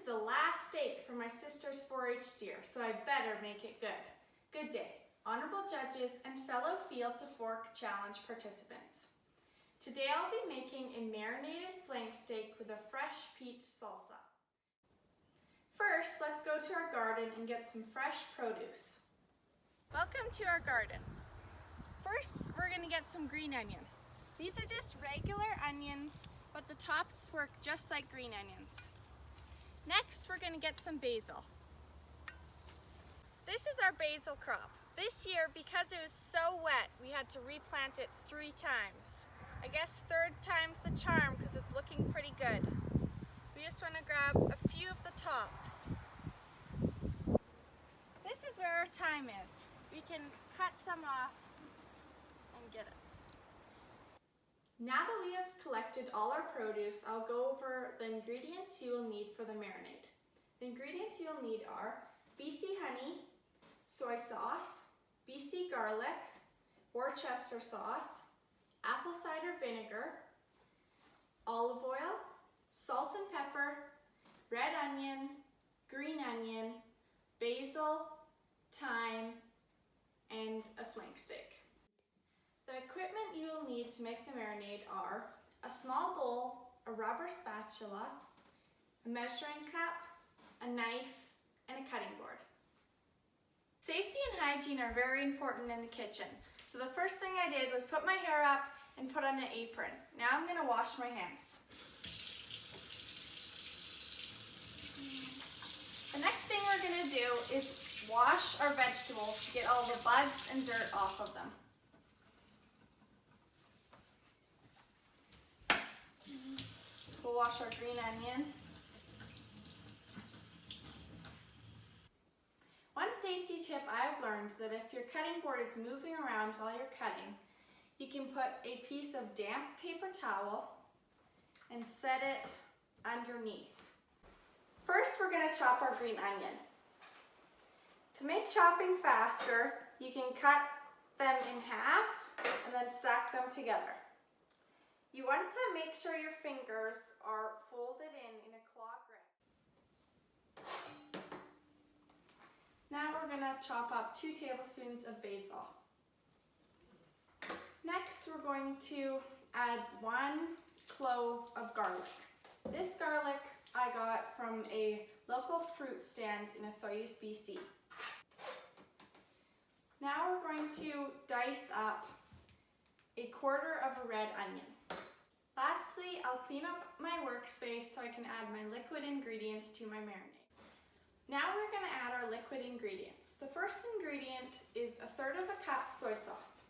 is the last steak for my sister's 4-H steer, so I better make it good. Good day, honorable judges and fellow Field to Fork Challenge participants. Today I'll be making a marinated flank steak with a fresh peach salsa. First, let's go to our garden and get some fresh produce. Welcome to our garden. First, we're going to get some green onion. These are just regular onions, but the tops work just like green onions. Next, we're going to get some basil. This is our basil crop. This year, because it was so wet, we had to replant it 3 times. I guess 3rd time's the charm because it's looking pretty good. We just want to grab a few of the tops. This is where our thyme is. We can cut some off and get it. Now that we have collected all our produce, I'll go over the ingredients you will need for the marinade. The ingredients you'll need are BC honey, soy sauce, BC garlic, Worcester sauce, apple cider vinegar, olive oil, salt and pepper, red onion, green onion, basil, thyme, and a flank steak. The equipment you will need to make the marinade are a small bowl, a rubber spatula, a measuring cup, a knife, and a cutting board. Safety and hygiene are very important in the kitchen. So the first thing I did was put my hair up and put on an apron. Now I'm going to wash my hands. The next thing we're going to do is wash our vegetables to get all the bugs and dirt off of them. We'll wash our green onion. One safety tip I've learned is that if your cutting board is moving around while you're cutting, you can put a piece of damp paper towel and set it underneath. First, we're going to chop our green onion. To make chopping faster, you can cut them in half and then stack them together. You want to make sure your fingers are folded in a claw grip. Now we're going to chop up 2 tablespoons of basil. Next, we're going to add 1 clove of garlic. This garlic I got from a local fruit stand in Osoyoos, BC. Now we're going to dice up a 1/4 of a red onion. Lastly, I'll clean up my workspace so I can add my liquid ingredients to my marinade. Now we're going to add our liquid ingredients. The first ingredient is a 1/3 of a cup soy sauce.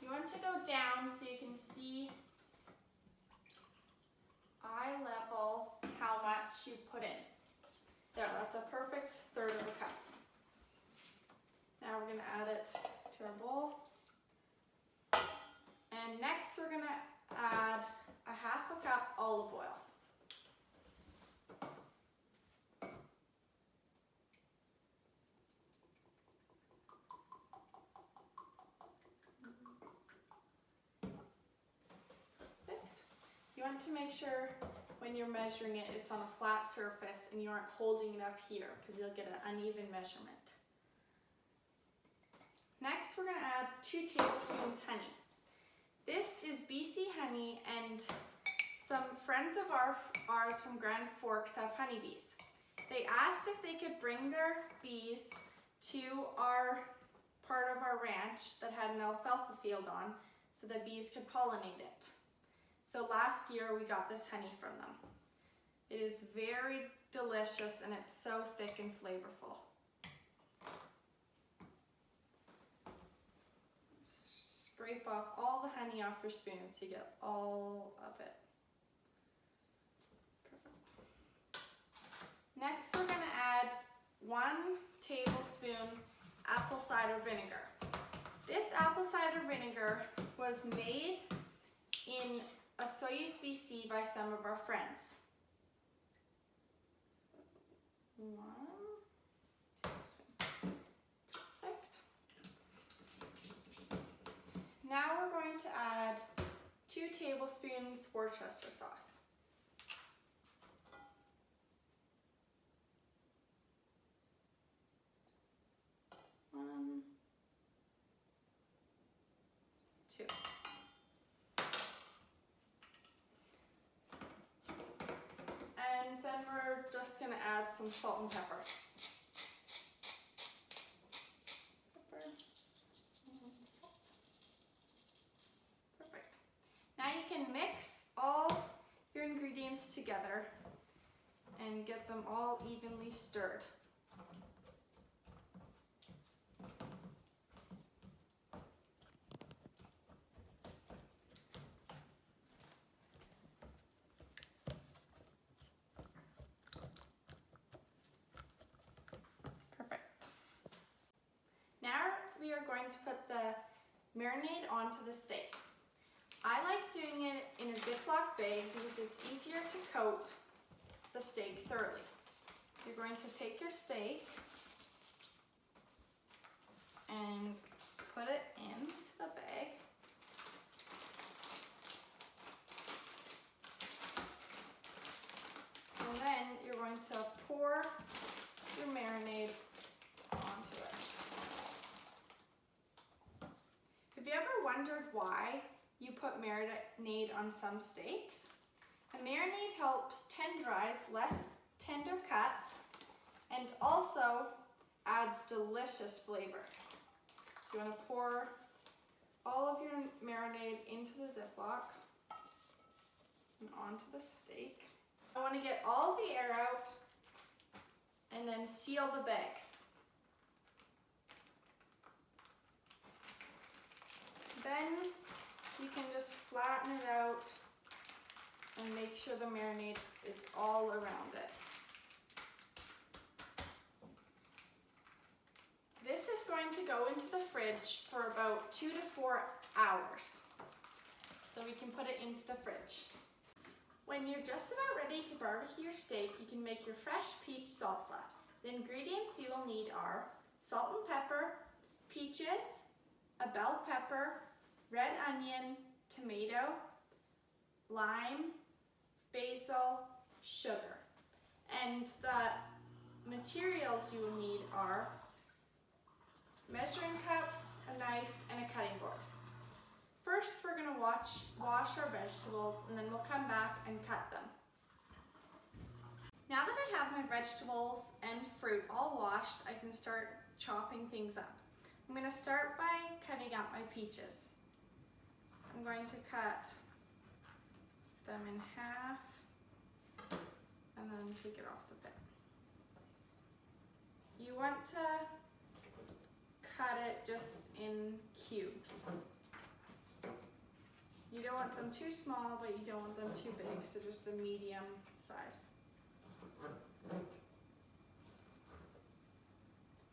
You want to go down so you can see eye level how much you put in. There, that's a perfect 1/3 of a cup. Now we're going to add it to our bowl. And next we're going to add a 1/2 cup olive oil. Perfect. You want to make sure when you're measuring it, it's on a flat surface and you aren't holding it up here because you'll get an uneven measurement. Next, we're going to add 2 tablespoons honey. This is BC honey, and some friends of ours from Grand Forks have honeybees. They asked if they could bring their bees to our part of our ranch that had an alfalfa field on so the bees could pollinate it. So last year we got this honey from them. It is very delicious and it's so thick and flavorful. Scrape off all the honey off your spoon so you get all of it. Perfect. Next we're going to add 1 tablespoon apple cider vinegar. This apple cider vinegar was made in Osoyoos, BC by some of our friends. 1 tablespoon. Perfect. Now we're going to add 2 tablespoons Worcestershire sauce. 1, 2. And then we're just going to add some salt and pepper. Perfect. Now you can mix all your ingredients together and get them all evenly stirred. Now we are going to put the marinade onto the steak. I like doing it in a Ziploc bag because it's easier to coat the steak thoroughly. You're going to take your steak and put it into the bag. And then you're going to pour your marinade onto it. Have you ever wondered why you put marinade on some steaks? A marinade helps tenderize less tender cuts and also adds delicious flavor. So you want to pour all of your marinade into the Ziploc and onto the steak. I want to get all the air out and then seal the bag. Then you can just flatten it out and make sure the marinade is all around it. This is going to go into the fridge for about 2 to 4 hours. So we can put it into the fridge. When you're just about ready to barbecue your steak, you can make your fresh peach salsa. The ingredients you will need are salt and pepper, peaches, a bell pepper, red onion, tomato, lime, basil, sugar. And the materials you will need are measuring cups, a knife, and a cutting board. First, we're going to wash our vegetables, and then we'll come back and cut them. Now that I have my vegetables and fruit all washed, I can start chopping things up. I'm going to start by cutting up my peaches. I'm going to cut them in half and then take it off the pit. You want to cut it just in cubes. You don't want them too small, but you don't want them too big, so just a medium size.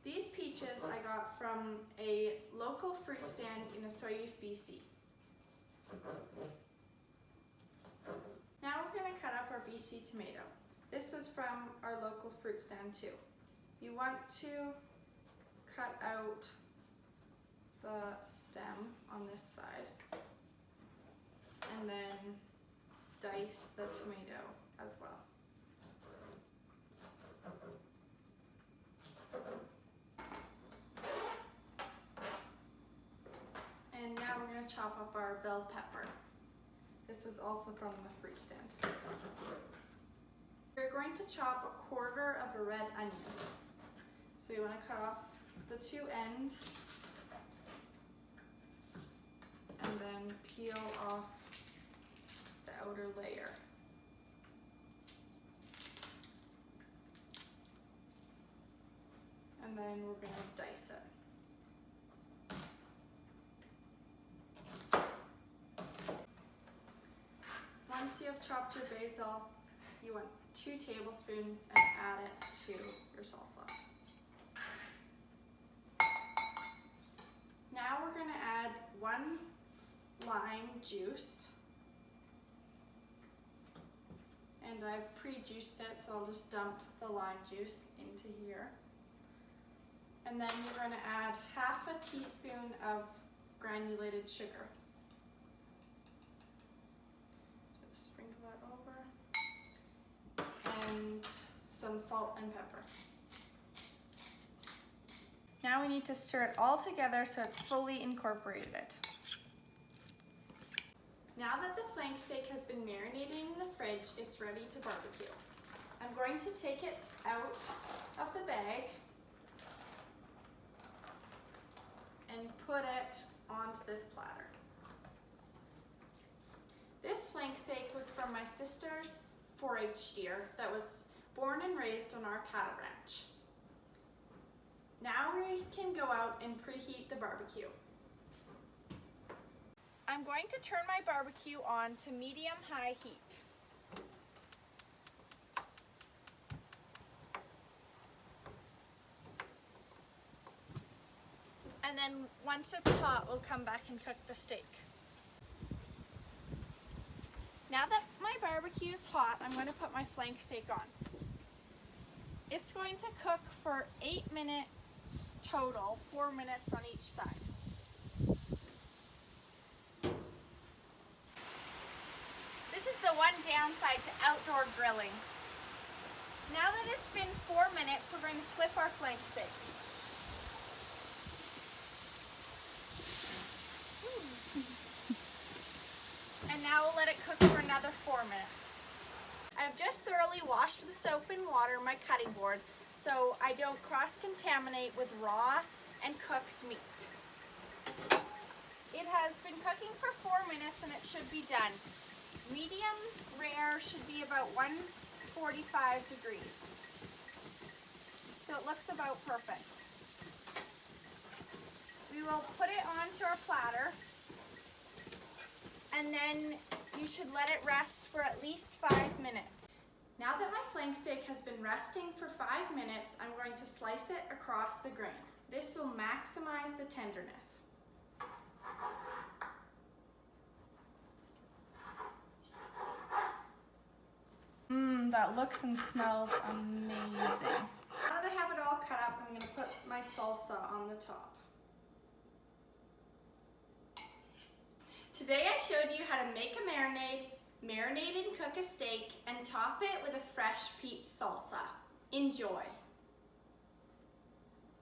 These peaches I got from a local fruit stand in Osoyoos, BC. Now we're going to cut up our BC tomato. This was from our local fruit stand too. You want to cut out the stem on this side and then dice the tomato as well. And now we're going to chop up our bell pepper. This was also from the fruit stand. We're going to chop 1/4 of a red onion. So you want to cut off the 2 ends and then peel off the outer layer. And then we're going to dice it. Once you have chopped your basil, you want 2 tablespoons and add it to your salsa. Now we're going to add 1 lime juiced. And I've pre-juiced it, so I'll just dump the lime juice into here. And then you're going to add 1/2 teaspoon of granulated sugar. salt and pepper. Now we need to stir it all together so it's fully incorporated. Now that the flank steak has been marinating in the fridge, it's ready to barbecue. I'm going to take it out of the bag and put it onto this platter. This flank steak was from my sister's 4-H steer that was born and raised on our cattle ranch. Now we can go out and preheat the barbecue. I'm going to turn my barbecue on to medium-high heat. And then once it's hot, we'll come back and cook the steak. Now that my barbecue is hot, I'm going to put my flank steak on. It's going to cook for 8 minutes total, 4 minutes on each side. This is the one downside to outdoor grilling. Now that it's been 4 minutes, we're going to flip our flank steak. And now we'll let it cook for another 4 minutes. I've just thoroughly washed with soap and water my cutting board so I don't cross-contaminate with raw and cooked meat. It has been cooking for 4 minutes and it should be done. Medium rare should be about 145 degrees. So it looks about perfect. We will put it onto our platter, and then you should let it rest for at least 5 minutes. Now that my flank steak has been resting for 5 minutes, I'm going to slice it across the grain. This will maximize the tenderness. That looks and smells amazing. Now that I have it all cut up, I'm going to put my salsa on the top. Today I showed you how to make a marinade, marinate and cook a steak, and top it with a fresh peach salsa. Enjoy!